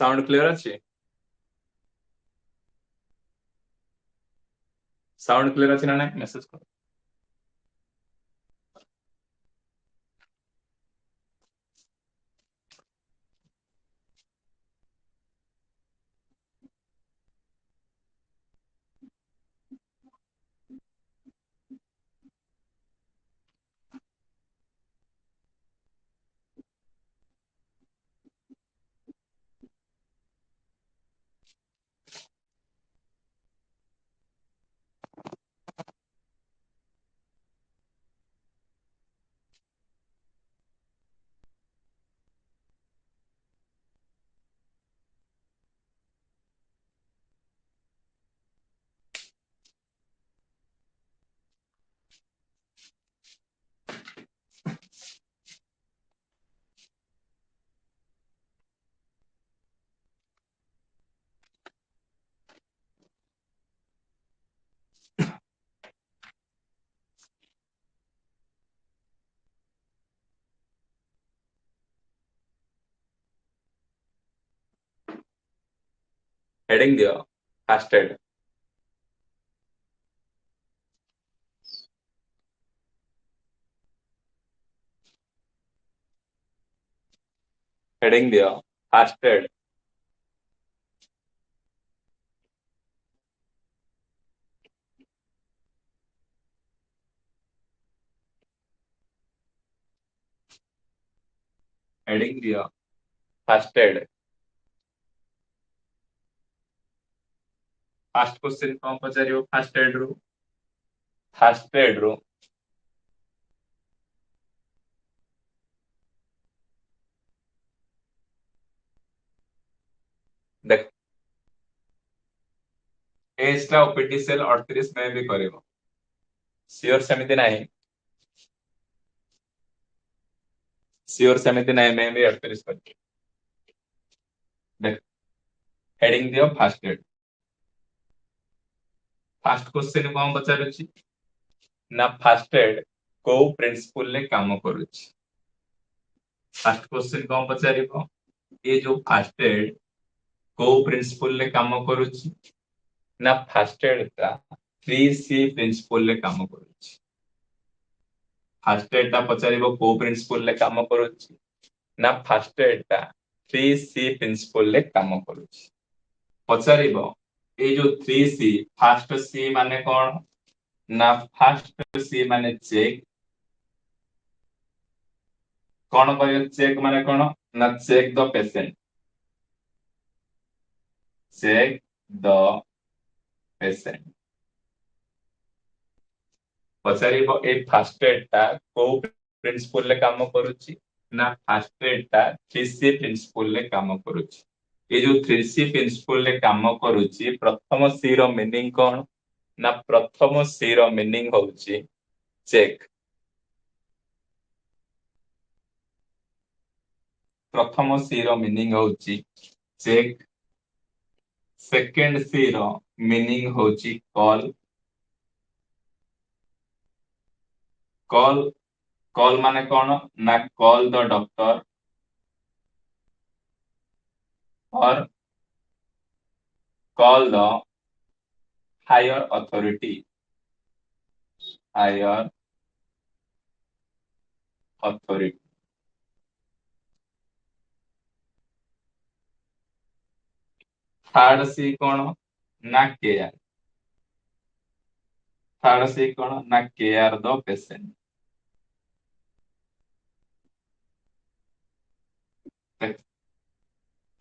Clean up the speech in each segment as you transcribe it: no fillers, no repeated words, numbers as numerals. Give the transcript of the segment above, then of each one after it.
Sound clear अच्छे sound clear अच्छे ना ना मेसेज कर हेडिंग दियो फास्टेड हेडिंग दियो फास्टेड हेडिंग दियो फास्टेड फास्ट क्वेश्चन कौन पचारियो फास्टेड रो देख एज टा ओपीटी सेल 38 में भी करिवो सियोर समिति नहीं सियोर समिति नहीं में भी 38 कर देख हेडिंग दियो फास्टेड फास्ट क्वेश्चन कौन पचारुछि ना फास्टेड को प्रिंसिपल ले काम करूछि फास्ट क्वेश्चन कौन पचारिबो ये जो फास्टेड को प्रिंसिपल ले काम करूछि ना फास्टेड ता 3C प्रिंसिपल ले काम करूछि फास्टेड ता पचारिबो को प्रिंसिपल ले काम करूछि ना फास्टेड ता 3C प्रिंसिपल ले काम करूछि पचारिबो ए जो 3C फास्ट सी माने कोन ना फास्ट सी माने चेक कौन कह चेक माने कौन ना check the patient check the patient पचारिबो ए फास्ट एड ता को प्रिंसिपल ले काम करूची ना फास्ट एड ता 3C प्रिंसिपल ले काम करूची ए जो 3C प्रिंसिपल ले काम करूची प्रथम सी रो मीनिंग कौन ना प्रथम सी रो मीनिंग होची चेक प्रथम सी रो मीनिंग होची चेक सेकेंड सी रो मीनिंग होची कॉल कॉल कॉल माने कौन ना कॉल द डॉक्टर और call the higher authority higher authority third C कौन ना केयर थर्ड सी कौन ना केयर द पेशेंट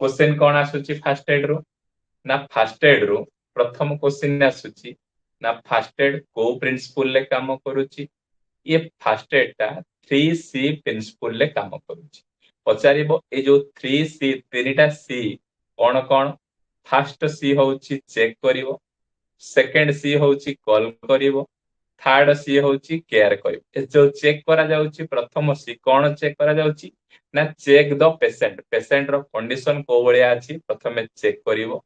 क्वेश्चन कौन आसुची फास्ट एड रो ना फास्ट एड रो प्रथम क्वेश्चन आसुची ना फास्ट एड को प्रिंसिपल ले काम करूची ये फास्ट एड ता 3C प्रिंसिपल ले काम करूची पचारिबो ए जो 3C तीनटा सी कौन कौन फास्ट सी होची चेक करिवो सेकेंड सी होची कॉल करिवो थर्ड सी होची केयर करिवो ए जो चेक करा जाउची प्रथम सी कौन चेक करा जाउची ना चेक द पेशेंट रो कंडीशन को भलिया अछि प्रथमे चेक करिवो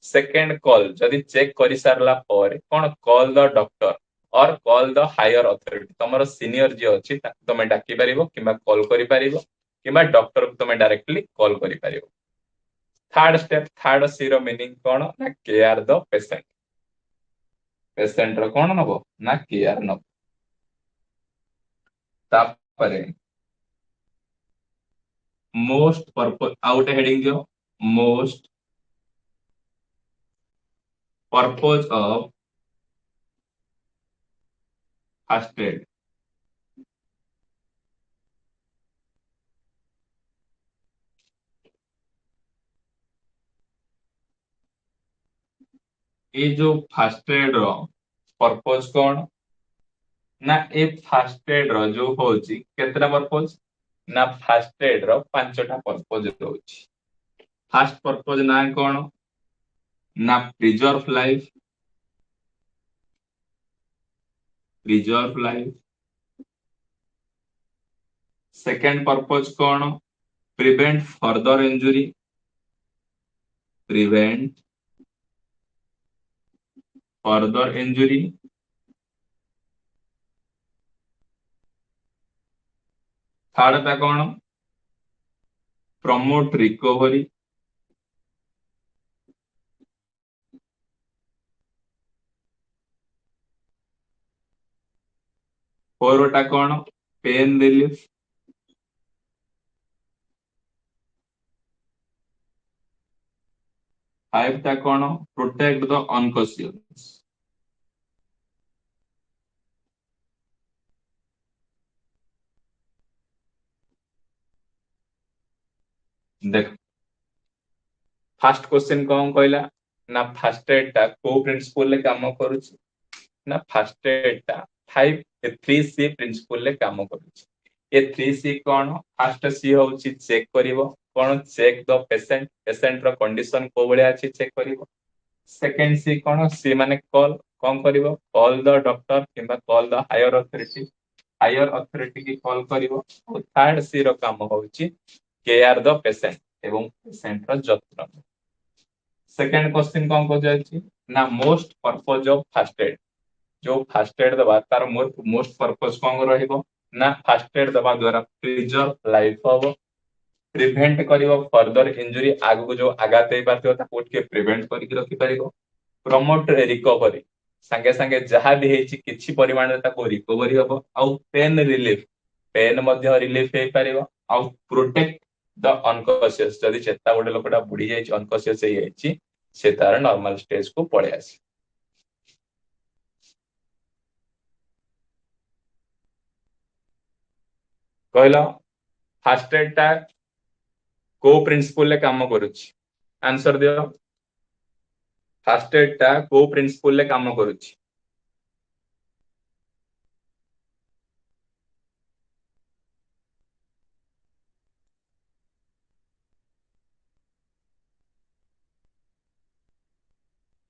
सेकेंड कॉल जदि चेक करि सारला पर कोन कॉल द डॉक्टर और कॉल द हायर अथॉरिटी तमरो सीनियर जे अछि तमे डाकी परिबो किबा कॉल करि परिबो किबा डॉक्टर को तमे डायरेक्टली कॉल करि परिबो थर्ड स्टेप थर्ड सी रो मीनिंग कौन ना केयर द पेशेंट पेशेंट रो कौन नबो ना केयर नबो तापरे मोस्ट पर्पस आउट हेडिंग दियो most purpose of first add ये जो फर्स्ट एड रो पर्पस कौन ना ए फर्स्ट एड रो जो होची केतरा पर्पस ना फर्स्ट एड रो पांचटा पर्पस होची फर्स्ट पर्पस ना कौन ना प्रिजर्व लाइफ सेकंड पर्पस कौन prevent prevent further injury third टा कौन प्रमोट रिकवरी फोर टा कौन पेन रिलीफ फाइव टा कौन प्रोटेक्ट द अनकॉन्शियस देख फर्स्ट क्वेश्चन कौन कहला ना फर्स्ट एड टा को प्रिंसिपल ले काम करूची ना फर्स्ट एड टा 3C प्रिंसिपल ले काम करूची ए 3C कौन फर्स्ट सी होची चेक करिवो कौन चेक द पेशेंट पेशेंट रो कंडीशन को बळे अछि चेक करिवो सेकंड सी कौन सी माने कॉल कौन करिवो कॉल द डॉक्टर किंबा कॉल द हायर अथॉरिटी की कॉल करिवो और थर्ड सी रो काम होची केयर द पेशेंट एवं पेशेंट रो जत्न सेकंड क्वेश्चन कौन को जायछि ना most purpose of first aid जो फर्स्ट एड दबा तार मोस्ट पर्पस कौन रहिबो ना फर्स्ट एड दबा द्वारा प्रिजर्व लाइफ हो प्रिवेंट करिवो फर्दर इंजुरी आगु जो आघात हे पारथिबो ताको के प्रिवेंट करिक रखि परिबो प्रमोट रिकवरी संगे संगे जहां भी हेछि किछि परिमाण रे ताको रिकवरी हबो आउ पेन रिलीफ पेन मध्य रिलीफ हे परिबो आउ प्रोटेक्ट द अनकॉन्शियस जदि चेता गोटे लोकटा बुडी जाइछि अनकॉन्शियस हे जाइछि से तार नॉर्मल स्टेज को पळे आसी कहलो फर्स्ट एड टा को प्रिंसिपल ले काम करूछि आंसर दियो फर्स्ट एड टा को प्रिंसिपल ले काम करूछि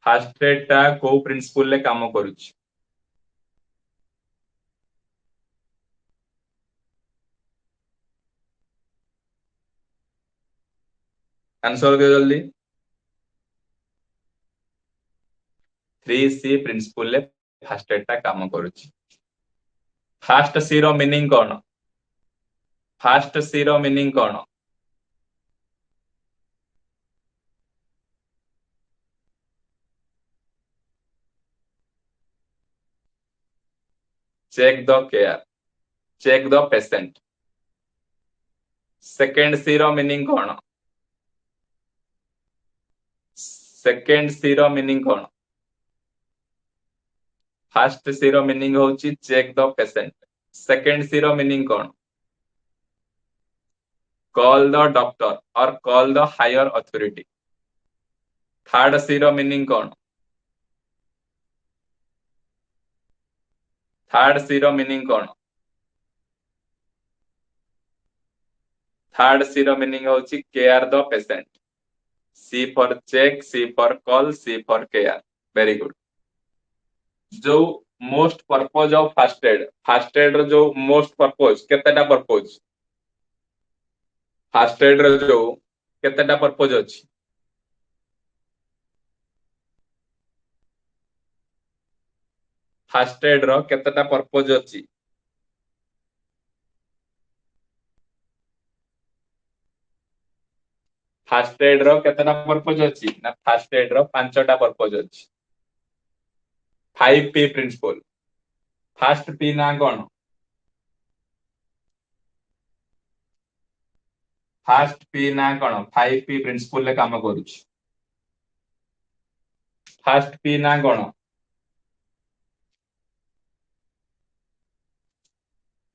फर्स्ट एड टा को प्रिंसिपल ले काम करूछि आंसर दियो जल्दी 3C प्रिंसिपल ले फर्स्ट एड टा काम करूछि फर्स्ट सी रो मीनिंग कोन फर्स्ट सी रो मीनिंग कोन check the care check the patient second C रो मीनिंग कोन सेकंड सी रो मीनिंग कोन फर्स्ट सी रो मीनिंग होची check the patient second C रो मीनिंग कोन कॉल द डॉक्टर और call the higher authority third C रो मीनिंग कोन थर्ड सी रो मीनिंग कोन थर्ड सी रो मीनिंग होची care the patient C for check C for call C for care very good जो most purpose of first aid रो जो most purpose केतेटा पर्पस फर्स्ट एड रो जो केतेटा पर्पस अछि फर्स्ट एड रो केतेटा पर्पस अछि फास्ट एड रो केतना पर्पज अछि ना फास्ट एड रो 5टा पर्पज अछि 5P प्रिंसिपल फास्ट पी ना कोन फास्ट पी ना कोन 5P प्रिंसिपल ले काम करूछि फास्ट पी ना कोन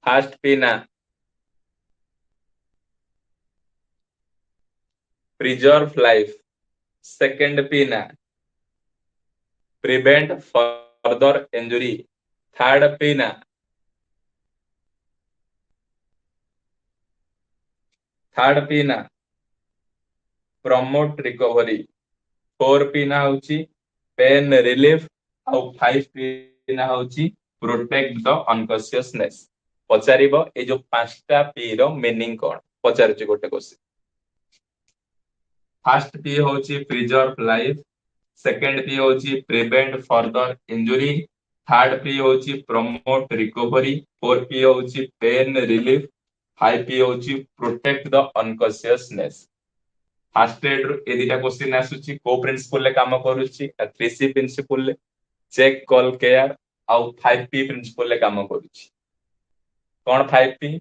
फास्ट पी ना प्रिजर्व लाइफ सेकंड पी ना prevent further injury third P ना प्रमोट रिकवरी 4P ना होची पेन रिलीफ और 5P ना होची प्रोटेक्ट द अनकॉन्शियसनेस पचारिबो ए जो 5टा पी रो मीनिंग कोन पचारुची गोटे क्वेश्चन फर्स्ट पी होची प्रिजर्व लाइफ सेकंड पी होची prevent further injury third P होची प्रमोट रिकवरी 4P होची पेन रिलीफ 5P होची protect the unconsciousness fast aid row A दिटा question आसुची को principal ले काम करूची 3C प्रिंसिपल ले चेक कॉल केयर आउ 5P प्रिंसिपल ले काम करूची कौन 5P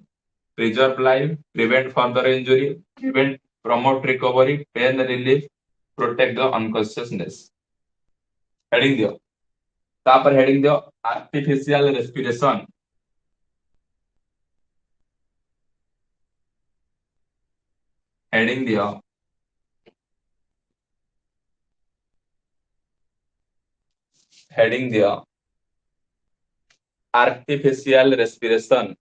preserve life prevent further injury prevent promote recovery pain relief protect the unconsciousness heading दियो तापर हेडिंग दियो आर्टिफिशियल रेस्पिरेशन हेडिंग दियो हेडिंग दियो आर्टिफिशियल रेस्पिरेशन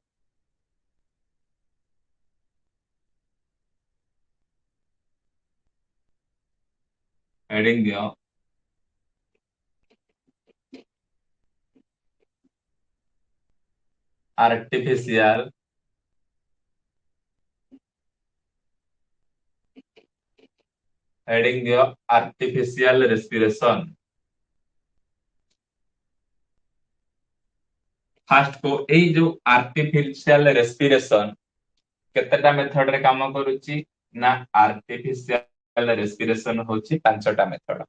हेडिंग दियो आर्टिफिशियल हेडिंग दियो आर्टिफिशियल रेस्पिरेशन फास्ट को ए जो आर्टिफिशियल रेस्पिरेशन केतेटा मेथड रे काम करूची ना आर्टिफिशियल रेस्पिरेशन होची 5टा मेथड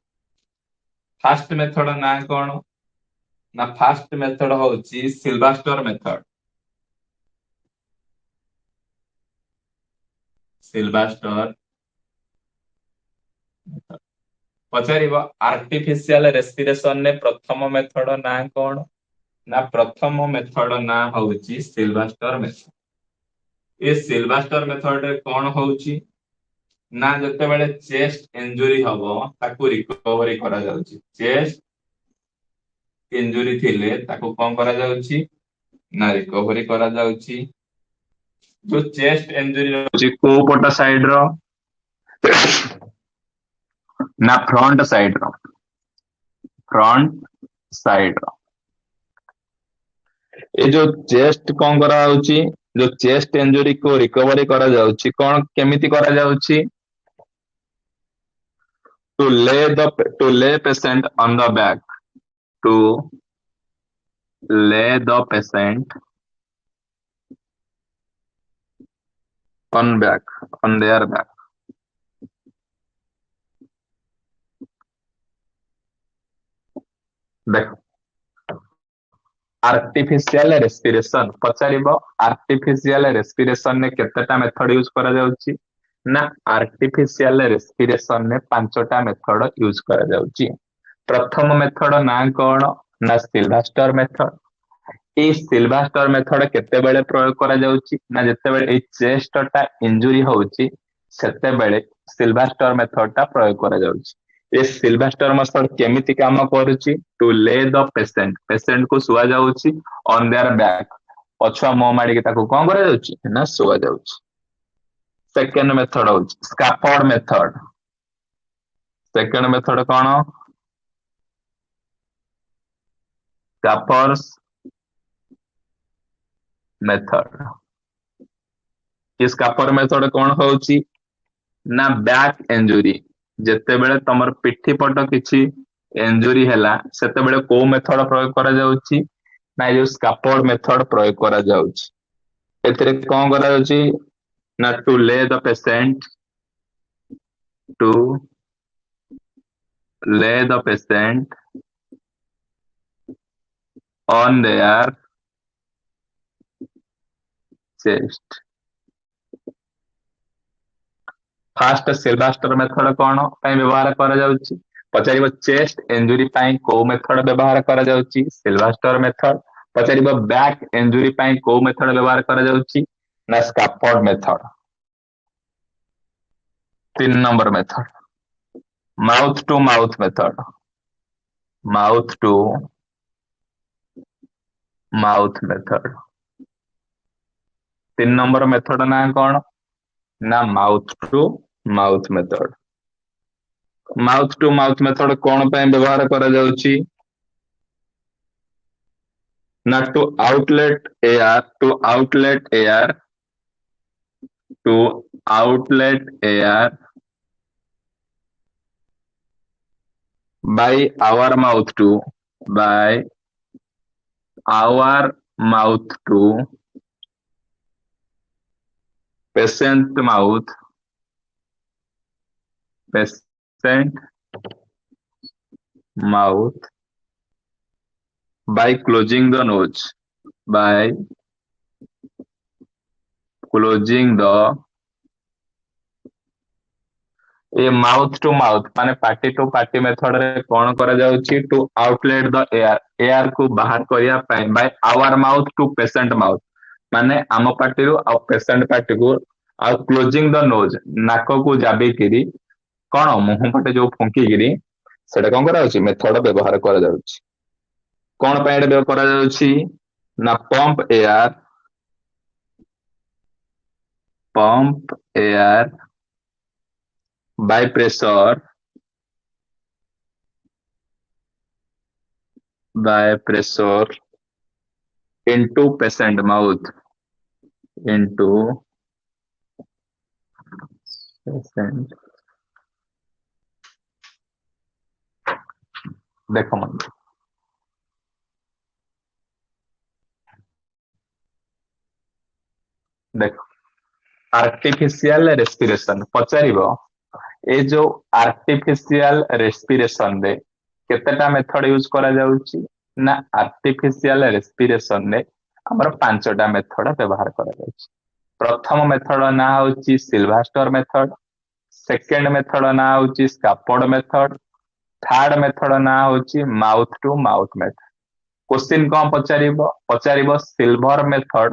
फास्ट मेथड ना कोन ना फास्ट मेथड होची सिल्वास्टर मेथड सिल्वास्टर पचारिबो आर्टिफिशियल रेस्पिरेशन ने प्रथम मेथड ना कोन ना प्रथम मेथड ना होची सिल्वास्टर मेथड ए सिल्वास्टर मेथड रे कोन होची ना जते बेले चेस्ट इंजुरी हबो ताकू रिकवरी करा जाउची चेस्ट इंजुरी थिले ताकू कोन करा जाउची ना रिकवरी करा जाउची जो चेस्ट इंजुरी होची को पट साइड रो ना फ्रंट साइड रो ए जो चेस्ट कोन करा होची जो चेस्ट इंजुरी को रिकवरी करा जाउची कोन केमिति करा जाउची to lay patient on the back to lay the patient on their back देखो आर्टिफिशियल रेस्पिरेशन पचारिबो आर्टिफिशियल रेस्पिरेशन ने केतेटा मेथड यूज करा जाउची ना आर्टिफिशियल रेस्पिरेशन ने 5टा मेथड यूज करा जाउची प्रथम मेथड ना कोन ना सिल्वास्टर मेथड ए सिल्वास्टर मेथड केते बेले प्रयोग करा जाउची ना जते बेले ए चेस्ट टा इंजुरी होउची सेते बेले सिल्वास्टर मेथड टा प्रयोग करा जाउची ए सिल्वास्टर मेथड केमिति काम करूची टू ले द पेशेंट को सुआ जाउची ऑन देयर बैक पछुआ मो माडी के ताको कोन करा जाउची ना सुआ जाउची सेकंड मेथड होउची सेकंड मेथड कोन स्कैफर्स मेथड ये स्कैफर मेथड कोन होउची ना बैक इंजुरी जेते बेले तमर पिठी पट किछि इंजुरी हैला सेते बेले को मेथड प्रयोग करा जाउची ना जो स्कैफोल्ड मेथड प्रयोग करा जाउची एतरे कोन करा जाउची ना to lay the patient to lay the patient on their chest. First Silvester method कौन व्यवहार पचार चेस्ट इंजुरी को मेथड व्यवहार सिल्वास्टर मेथड पचार बैक इंजुरी को मेथड व्यवहार ना scaffold method 3 number method mouth to mouth method mouth to mouth method 3 number method ना कौन ना mouth to mouth method mouth to mouth method कौन व्यवहार करा जाउची ना to outlet air to outlet air by our mouth to patient mouth by closing the nose ये mouth to mouth माने पार्टी टू पार्टी मेथड रे कौन करा जाउची टू आउटलेट द एयर को बाहर करिया पाए by our mouth to patient mouth माने आम पार्टी रो आ पेशेंट पार्टी को आ क्लोजिंग द नोज नाक को जाबी किरी कौन मुंह पटे जो फुंकी गिरी सेटा कौन करा जाउची मेथड व्यवहार करा जाउची कौन पे व्यवहार करा जाउची ना pump air by pressure into patient mouth देखो मन देखो आर्टिफिशियल रेस्पिरेशन पचारिबो ए जो आर्टिफिशियल रेस्पिरेशन रे केतेटा मेथड यूज करा जाउची ना आर्टिफिशियल रेस्पिरेशन रे हमर 5टा मेथड व्यवहार करा जाउची प्रथम मेथड ना होची सिल्वास्टर मेथड सेकंड मेथड ना होची स्कैफोल्ड मेथड थर्ड मेथड ना होची mouth to mouth method question कौन पचारिबो सिल्वर मेथड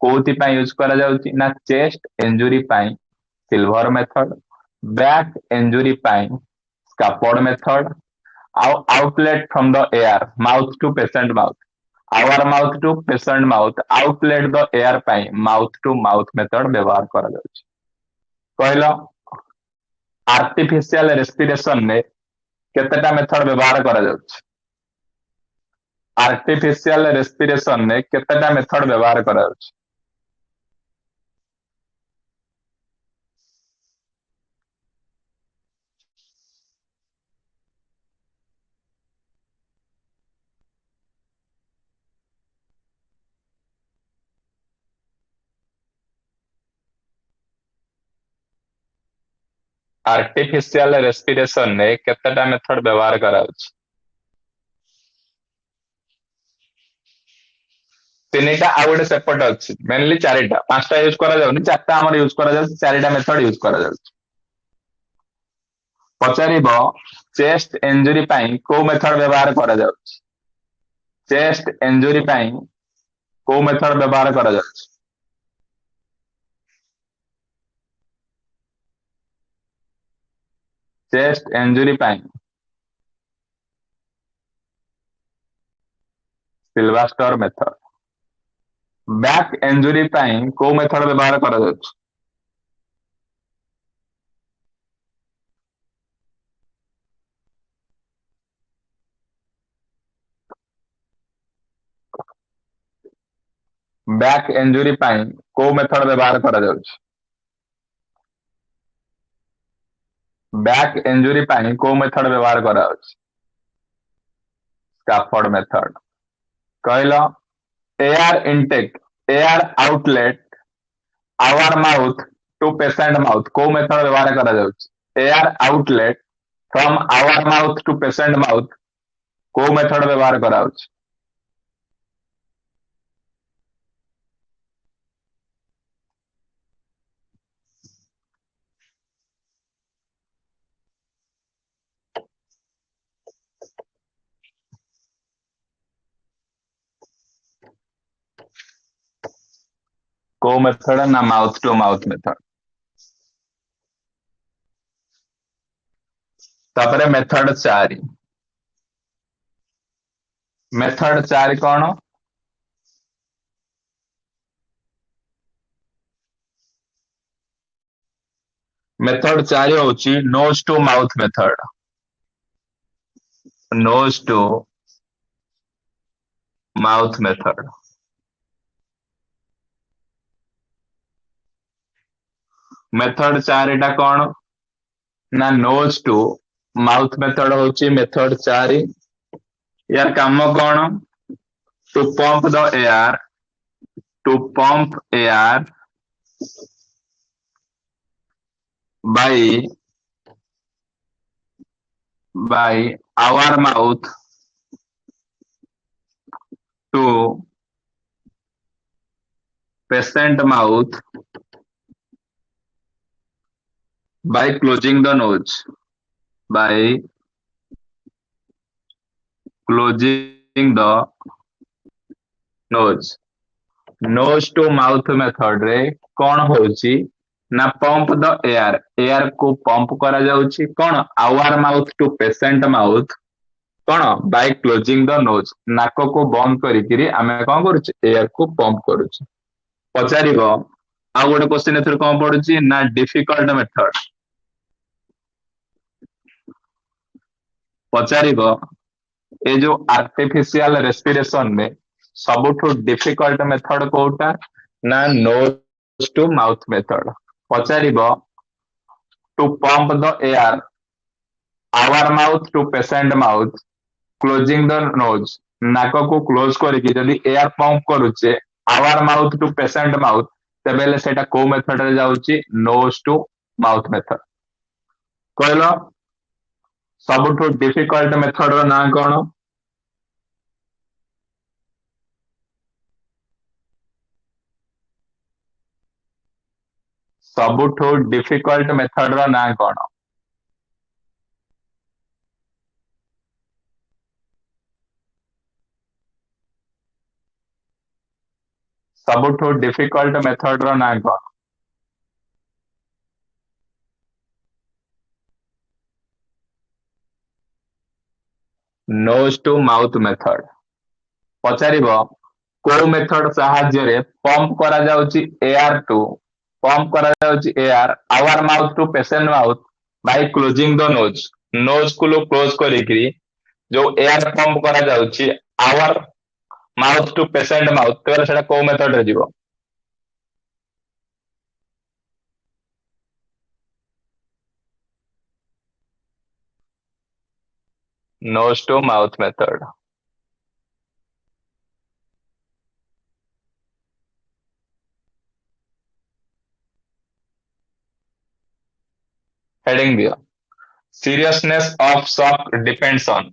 कोथि पय यूज करा जाउची ना चेस्ट इंजुरी पय सिल्वर मेथड बैक इंजुरी पाइन scaffold method outlet from the air mouth to patient mouth our mouth to patient mouth outlet the air पाइन mouth to mouth method व्यवहार करा जाउची कहलो आर्टिफिशियल रेस्पिरेशन ने केतेटा मेथड व्यवहार करा जाउची आर्टिफिशियल रेस्पिरेशन ने केतेटा मेथड व्यवहार करा जाउची आर्टिफिशियल रेस्पिरेशन ने केतेटा मेथड व्यवहार करा जाउची तीनटा आ गोटे सेपट अच्छी मेनली 4टा 5टा यूज करा जाउनी 4टा हमर यूज करा जाउची 4टा मेथड यूज करा जाउची पचारिबो चेस्ट इंजुरी पय को मेथड व्यवहार करा जाउची चेस्ट इंजुरी पय को मेथड व्यवहार करा जाउची चेस्ट इंजुरी पय सिल्वास्टर मेथड बैक इंजुरी पय को मेथड व्यवहार करा जाउची बैक इंजुरी पय को मेथड व्यवहार करा जाउची बैक इंजुरी पय को मेथड व्यवहार करा जाउची स्कैफोल्ड मेथड कहलो air intake air outlet our mouth to patient mouth को मेथड व्यवहार करा जाउची air outlet from our mouth to patient mouth को मेथड व्यवहार कराउछ? को मेथड ना माउथ टू माउथ मेथड। तापरे मेथड 4 मेथड 4 कौन? मेथड 4 होची nose to mouth method. Nose to mouth method. Method 4 एटा कौन ना नोज टू माउथ मेथड होची मेथड 4। यार काम कौन? To pump the air, to pump air by our mouth to patient mouth by closing the nose, by closing the nose। nose to mouth method रे कौन होची ना पंप द एयर, एयर को pump करा जाउची कौन our mouth to patient mouth कौन by closing the nose, नाक को बंद करिकिरी आमे कौन करूचे एयर को पंप करूचे। पचारिबो आ गोटे क्वेश्चन एथर कौन पडुची ना डिफिकल्ट मेथड। पचारिबो ए जो आर्टिफिशियल रेस्पिरेशन में सबुठु डिफिकल्ट मेथड कोटा ना नोज टू माउथ मेथड। पचारिबो to pump the air our mouth to patient mouth closing the nose, नाक को क्लोज करके जदि एयर पंप करूचे our mouth to patient mouth तेबेले सेटा को मेथड रे जाउची नोज टू माउथ मेथड। कहलो सबुठु डिफिकल्ट मेथड रो ना कोन? सबुठु डिफिकल्ट मेथड रो ना कोन? सबुठु डिफिकल्ट मेथड रो ना कोन? Nose to mouth method. पचारिबो को मेथड साहाय्य रे पंप करा जाउची एयर टू, पंप करा जाउची air our mouth to patient mouth by closing the nose, nose को क्लोज करिकरी जो एयर पंप करा जाउची our mouth to patient mouth तेबेले सेटा को मेथड रे जीवो? Nose to mouth method. Heading दियो seriousness of shock depends on।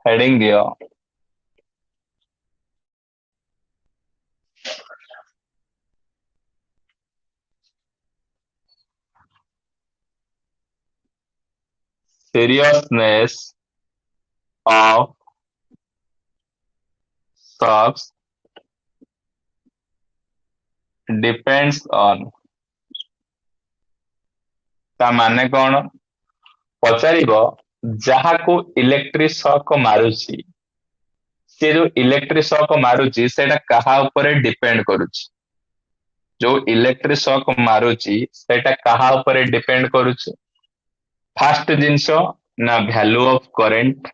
Heading दियो seriousness of shocks depends on। ता माने कौन? पचारिबो जहा को इलेक्ट्रिक शॉक मारुची से जो इलेक्ट्रिक शॉक मारुची सेटा कहा ऊपर डिपेंड करूची, जो इलेक्ट्रिक शॉक मारुची सेटा कहा ऊपर डिपेंड करूची? फास्ट जिंस ना value of current,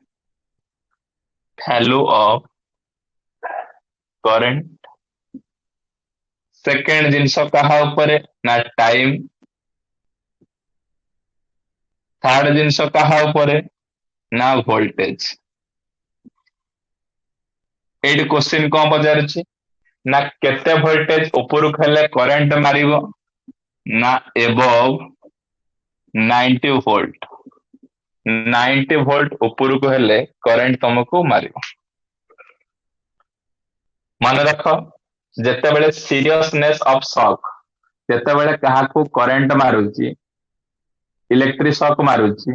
value of current. Second जिंस कहा ऊपर ना टाइम, थर्ड जिंस कहा ऊपर ना वोल्टेज। एट क्वेश्चन कौन पचार ना केते वोल्टेज उपरु खेले करेंट मारिबो ना एबव 90 वोल्ट। 90 वोल्ट उपरକୁ हेले करेंट तुमको मारिବ। मन रख, ଯେତେବେଳେ ସିରିୟସନେସ୍ ଅଫ ସକ୍, ଯେତେବେଳେ କାହାକୁ କରେଣ୍ଟ ମାରୁଛି, ଇଲେକ୍ଟ୍ରିକ ସକ୍ ମାରୁଛି,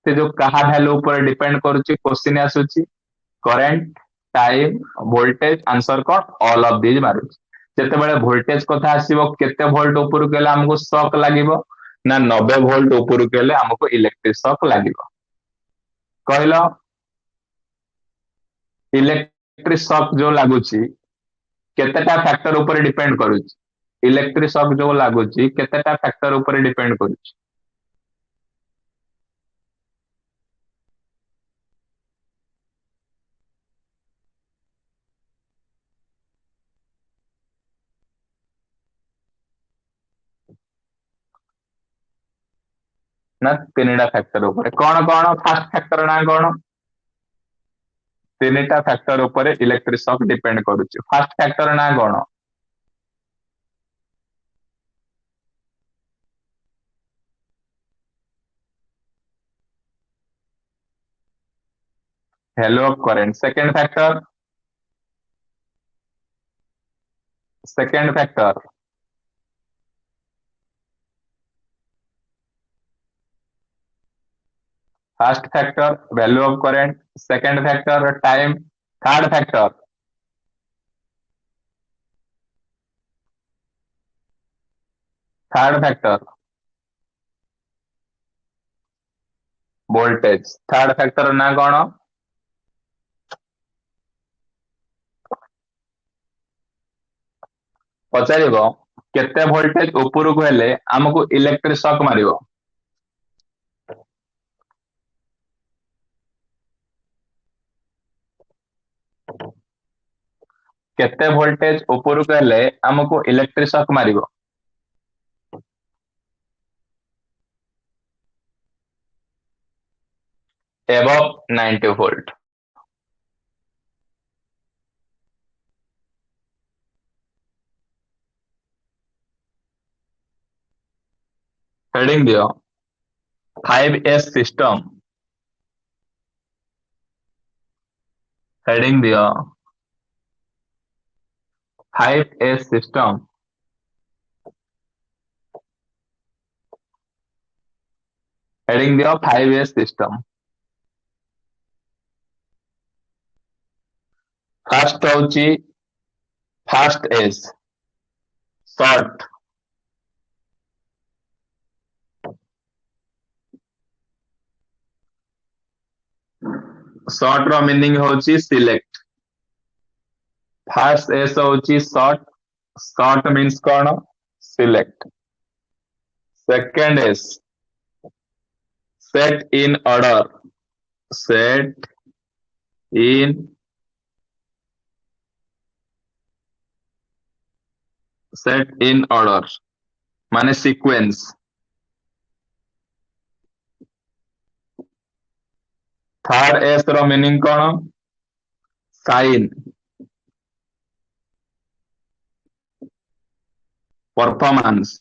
ସେ ଯୋଉ କାହା ଭ୍ୟାଲୁ ଉପରେ ଡିପେଣ୍ଡ କରୁଛି କ୍ୱେଶ୍ଚିନ୍ ଆସୁଛି କରେଣ୍ଟ, ଟାଇମ, ଭୋଲ୍ଟେଜ, ଆନ୍ସର କଣ ଅଲ୍ ଅଫ ଦିଜ ମାରୁଛି। ଯେତେବେଳେ ଭୋଲ୍ଟେଜ କଥା ଆସିବ କେତେ ଭୋଲ୍ଟ ଉପରକୁ ହେଲେ ଆମକୁ ସକ୍ ଲାଗିବ ନା 90 ଭୋଲ୍ଟ ଉପରକୁ ହେଲେ ଆମକୁ ଇଲେକ୍ଟ୍ରିକ ସକ୍ ଲାଗିବ। କହିଲ ଇଲେକ୍ଟ୍ରିକ ସକ୍ ଯୋଉ ଲାଗୁଛି କେତେଟା ଫ୍ୟାକ୍ଟର ଉପରେ ଡିପେଣ୍ଡ କରୁଛି? ଇଲେକ୍ଟ୍ରିକ ସକ୍ ଯୋଉ ଲାଗୁଛି କେତେଟା ଫ୍ୟାକ୍ଟର ଉପରେ ଡିପେଣ୍ଡ କରୁଛି? ନା ତିନିଟା ଫ୍ୟାକ୍ଟର ଉପରେ। କଣ କଣ? ଫାର୍ଷ୍ଟ ଫ୍ୟାକ୍ଟର ନା କଣ? ତିନିଟା ଫ୍ୟାକ୍ଟର ଉପରେ ଇଲେକ୍ଟ୍ରିକ ସକ୍ ଡିପେଣ୍ଡ କରୁଛି। ଫାର୍ଷ୍ଟ ଫ୍ୟାକ୍ଟର ନା କଣ? value of current। second factor, second factor, first factor value of current, second factor time, third factor voltage। third factor ନା କଣ? ପଚାରିବ କେତେ ଭୋଲ୍ଟେଜ ଉପରକୁ ହେଲେ ଆମକୁ ଇଲେକ୍ଟ୍ରିକ ସକ୍ ମାରିବ? କେତେ ଭୋଲ୍ଟେଜ ଉପରକୁ ହେଲେ ଆମକୁ ଇଲେକ୍ଟ୍ରିକ ସକ୍ ମାରିବ? above 90 volt। ହେଡିଂ ଦିଅ 5S ସିଷ୍ଟମ। ହେଡିଂ ଦିଅ 5S ସିଷ୍ଟମ। ହେଡିଂ ଦିଅ 5S ସିଷ୍ଟମ। ଫାର୍ଷ୍ଟ ହଉଛି ଫାର୍ଷ୍ଟ ଏସ୍ ସର୍ଟ। ସର୍ଟ ର ମିନିଂ ହଉଛି ସିଲେକ୍ଟ। ଫାର୍ଷ୍ଟ ଏସ୍ ହଉଛି ସର୍ଟ। ସର୍ଟ ମିନ୍ସ କଣ? Select. Second S set in order। set in order ମାନେ sequence। third S ର meaning କଣ? sign, performance।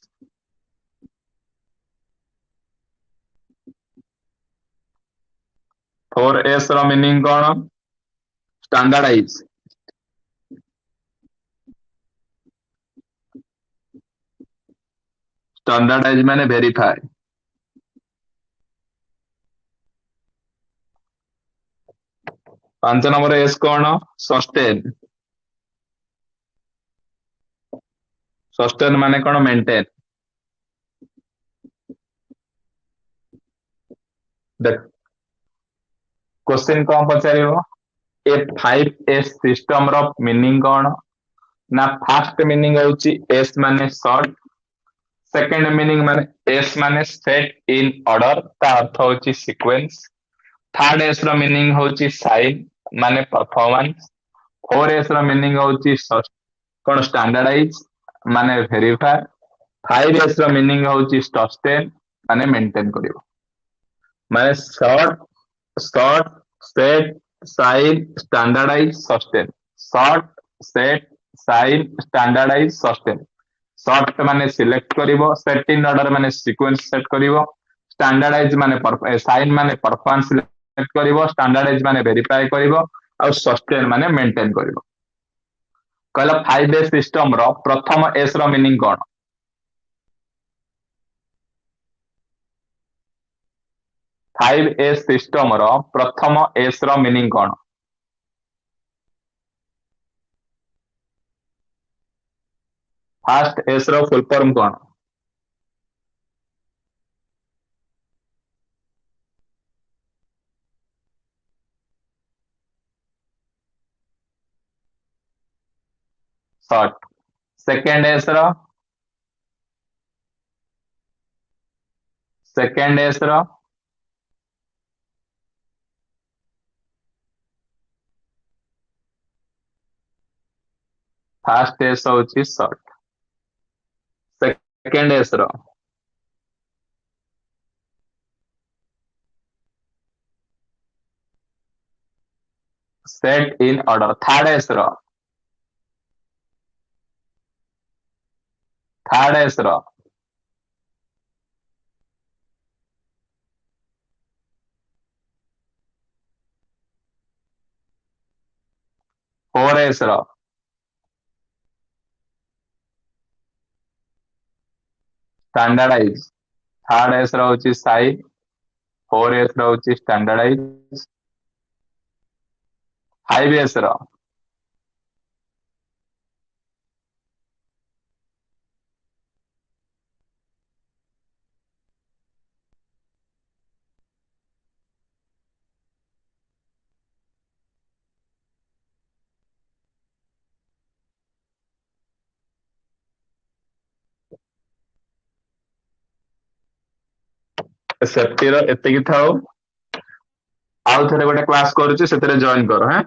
fourth S ର meaning କଣ? standardize। standardize ମାନେ verify। ପାଞ୍ଚ ନମ୍ବର S କଣ? sustain। sustain ମାନେ କଣ? maintain। ଦେଖ क्वेश्चन कौन पचारिबो? ए 5S सिस्टम रो मीनिंग कौन ना? फर्स्ट मीनिंग होची एस माने शॉर्ट। सेकंड मीनिंग माने एस माने सेट इन ऑर्डर, ता अर्थ होची सीक्वेंस। थर्ड एस रो मीनिंग होची साइन माने परफॉर्मेंस। फोर एस रो मीनिंग होची कौन? स्टैंडर्डाइज माने वेरीफाई। फाइव एस रो मीनिंग होची सस्टेन माने मेंटेन करिवो। माने short, short, set, shine, standardise, sustain. Short, set, shine, standardise, sustain. Sort माने सिलेक्ट करिवो, सेट इन ऑर्डर माने सीक्वेंस सेट करिवो, स्टैंडर्डाइज माने साइन माने परफॉर्मेंस सिलेक्ट करिवो, स्टैंडर्डाइज माने वेरीफाई करिवो और सस्टेन माने मेंटेन करिवो। कहला 5S सिस्टम रो प्रथम एस रो मीनिंग कोन? 5S सिस्टम रो प्रथम एस रो मीनिंग कोन? फास्ट एस रो फुल फॉर्म कोन? शॉर्ट। सेकंड एस रो? सेकंड एस रो? फास्ट एस होची शॉर्ट। सेकंड एस रो? Set in order. Third S रो? थर्ड एस रो? फोर एस रो? स्टैंडर्डाइज। थर्ड एस रो होची साइन, फोर एस रो होची स्टैंडर्डाइज, फाइव एस रो? सेफ्टी रो एतिकी थाउ। आउ थरे गोटे क्लास करूची, सेतरे जॉइन करो हैं।